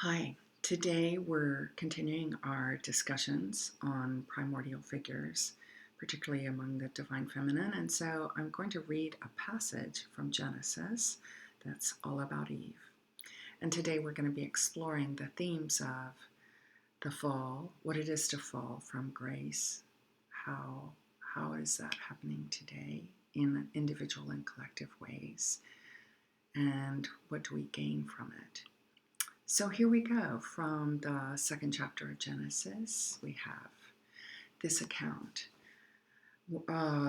Hi, today we're continuing our discussions on primordial figures, particularly among the divine feminine. And so I'm going to read a passage from Genesis that's all about Eve. And today we're going to be exploring the themes of the fall, what it is to fall from grace, how is that happening today in individual and collective ways, and what do we gain from it. So here we go. From the second chapter of Genesis, we have this account.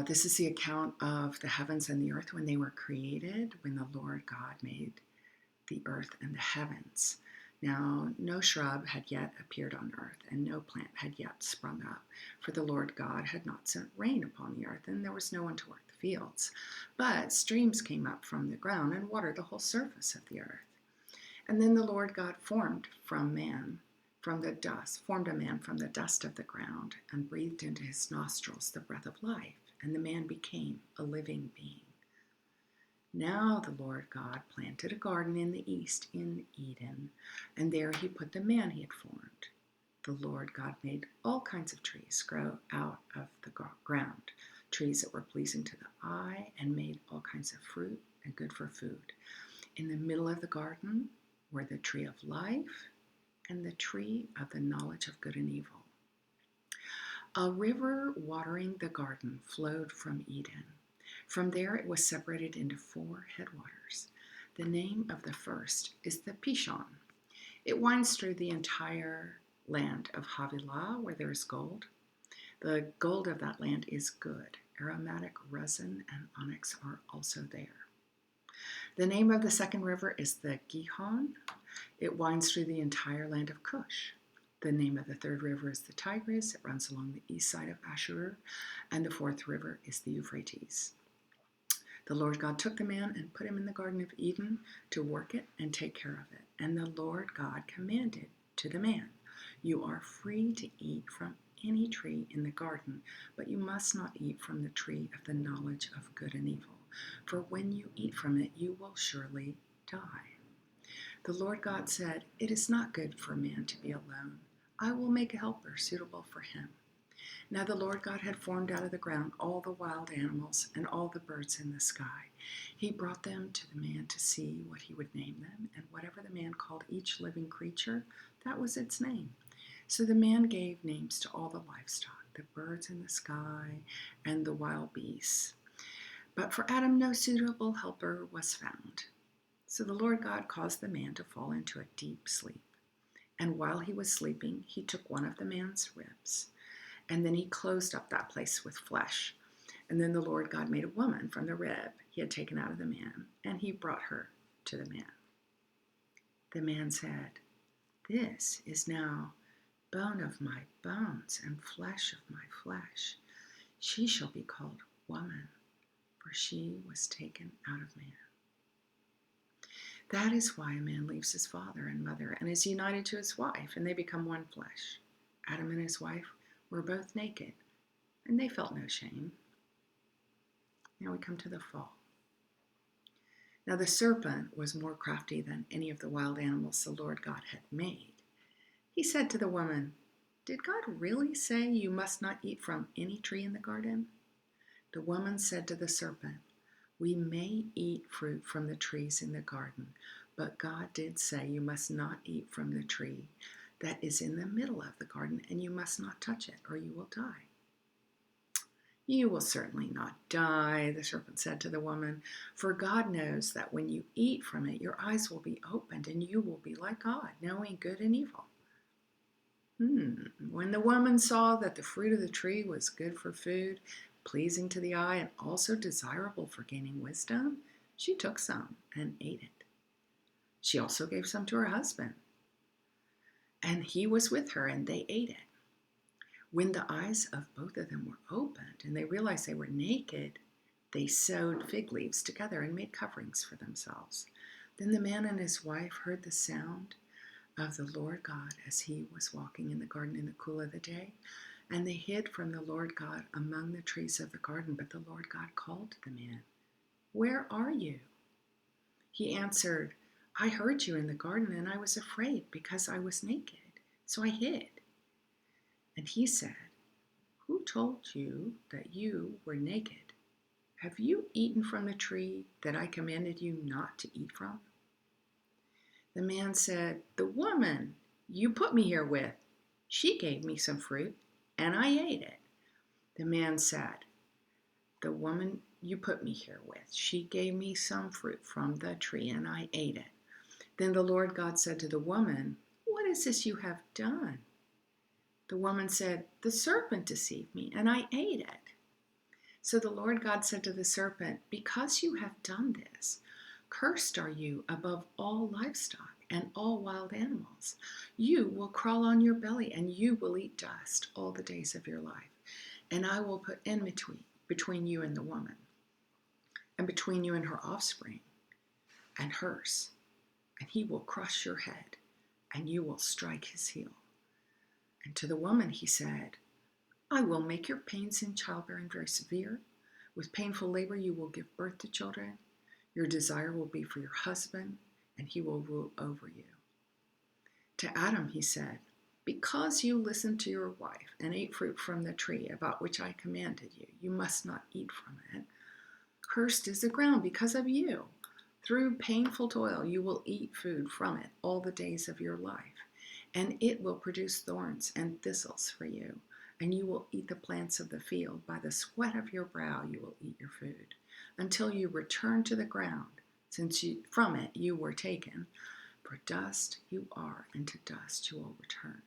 This is the account of the heavens and the earth when they were created, when the Lord God made the earth and the heavens. Now, no shrub had yet appeared on earth, and no plant had yet sprung up, for the Lord God had not sent rain upon the earth, and there was no one to work the fields. But streams came up from the ground and watered the whole surface of the earth. And then the Lord God formed a man from the dust of the ground, and breathed into his nostrils the breath of life, and the man became a living being. Now the Lord God planted a garden in the east in Eden, and there he put the man he had formed. The Lord God made all kinds of trees grow out of the ground, trees that were pleasing to the eye, and made all kinds of fruit and good for food. In the middle of the garden were the tree of life and the tree of the knowledge of good and evil. A river watering the garden flowed from Eden. From there it was separated into 4 headwaters. The name of the first is the Pishon. It winds through the entire land of Havilah, where there is gold. The gold of that land is good. Aromatic resin and onyx are also there. The name of the second river is the Gihon. It winds through the entire land of Cush. The name of the third river is the Tigris. It runs along the east side of Ashur. And the fourth river is the Euphrates. The Lord God took the man and put him in the Garden of Eden to work it and take care of it. And the Lord God commanded to the man, "You are free to eat from any tree in the garden, but you must not eat from the tree of the knowledge of good and evil. For when you eat from it, you will surely die." The Lord God said, "It is not good for man to be alone. I will make a helper suitable for him." Now the Lord God had formed out of the ground all the wild animals and all the birds in the sky. He brought them to the man to see what he would name them, and whatever the man called each living creature, that was its name. So the man gave names to all the livestock, the birds in the sky, and the wild beasts. But for Adam no suitable helper was found. So the Lord God caused the man to fall into a deep sleep. And while he was sleeping, he took one of the man's ribs, and then he closed up that place with flesh. And then the Lord God made a woman from the rib he had taken out of the man, and he brought her to the man. The man said, "This is now bone of my bones and flesh of my flesh. She shall be called woman, for she was taken out of man." That is why a man leaves his father and mother and is united to his wife, and they become one flesh. Adam and his wife were both naked, and they felt no shame. Now we come to the fall. Now the serpent was more crafty than any of the wild animals the Lord God had made. He said to the woman, "Did God really say you must not eat from any tree in the garden?" The woman said to the serpent, "We may eat fruit from the trees in the garden, but God did say you must not eat from the tree that is in the middle of the garden, and you must not touch it, or you will die." "You will certainly not die," the serpent said to the woman, "for God knows that when you eat from it, your eyes will be opened, and you will be like God, knowing good and evil." When the woman saw that the fruit of the tree was good for food, pleasing to the eye, and also desirable for gaining wisdom, she took some and ate it. She also gave some to her husband, and he was with her, and they ate it. When the eyes of both of them were opened and they realized they were naked, they sewed fig leaves together and made coverings for themselves. Then the man and his wife heard the sound of the Lord God as he was walking in the garden in the cool of the day, and they hid from the Lord God among the trees of the garden. But the Lord God called to the man, "Where are you?" He answered, I heard you in the garden and I was afraid because I was naked, so I hid. And he said, who told you that you were naked? Have you eaten from the tree that I commanded you not to eat from? The man said, the woman you put me here with, she gave me some fruit and I ate it. The man said, the woman you put me here with, she gave me some fruit from the tree and I ate it. Then the Lord God said to the woman, what is this you have done? The woman said, the serpent deceived me and I ate it. So the Lord God said to the serpent, because you have done this, cursed are you above all livestock and all wild animals. You will crawl on your belly and you will eat dust all the days of your life. And I will put enmity between you and the woman, and between you and her offspring and hers. And he will crush your head and you will strike his heel. And to the woman he said, I will make your pains in childbearing very severe. With painful labor you will give birth to children. Your desire will be for your husband, and he will rule over you. To Adam he said, because you listened to your wife and ate fruit from the tree about which I commanded you, you must not eat from it. Cursed is the ground because of you. Through painful toil you will eat food from it all the days of your life, and it will produce thorns and thistles for you. And you will eat the plants of the field. By the sweat of your brow you will eat your food, until you return to the ground, since from it you were taken. For dust you are, and to dust you will return.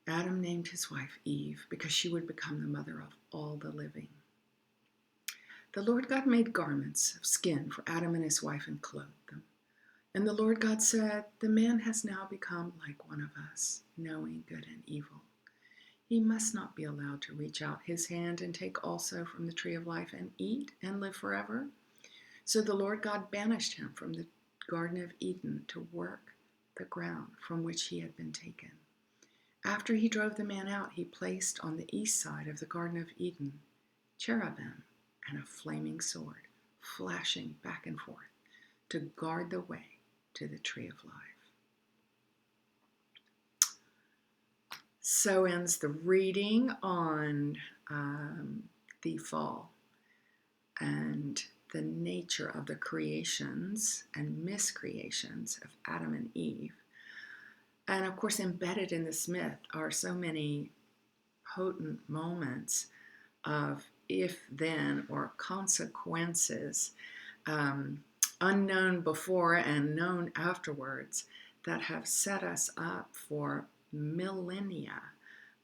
Adam named his wife Eve, because she would become the mother of all the living. The Lord God made garments of skin for Adam and his wife and clothed them. And the Lord God said, the man has now become like one of us, knowing good and evil. He must not be allowed to reach out his hand and take also from the tree of life and eat and live forever. So the Lord God banished him from the Garden of Eden to work the ground from which he had been taken. After he drove the man out, he placed on the east side of the Garden of Eden cherubim and a flaming sword, flashing back and forth to guard the way to the tree of life. So ends the reading on the fall and the nature of the creations and miscreations of Adam and Eve. And of course, embedded in this myth are so many potent moments of if-then or consequences, unknown before and known afterwards, that have set us up for millennia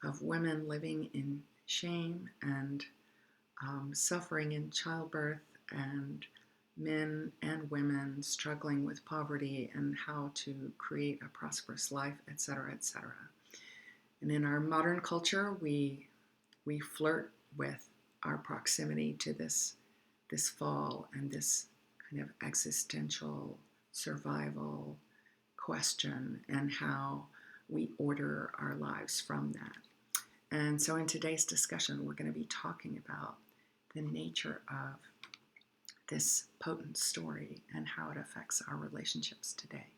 of women living in shame and suffering in childbirth, and men and women struggling with poverty and how to create a prosperous life, etc., etc. And in our modern culture, we flirt with our proximity to this fall and this kind of existential survival question, and how we order our lives from that. And so in today's discussion, we're going to be talking about the nature of this potent story and how it affects our relationships today.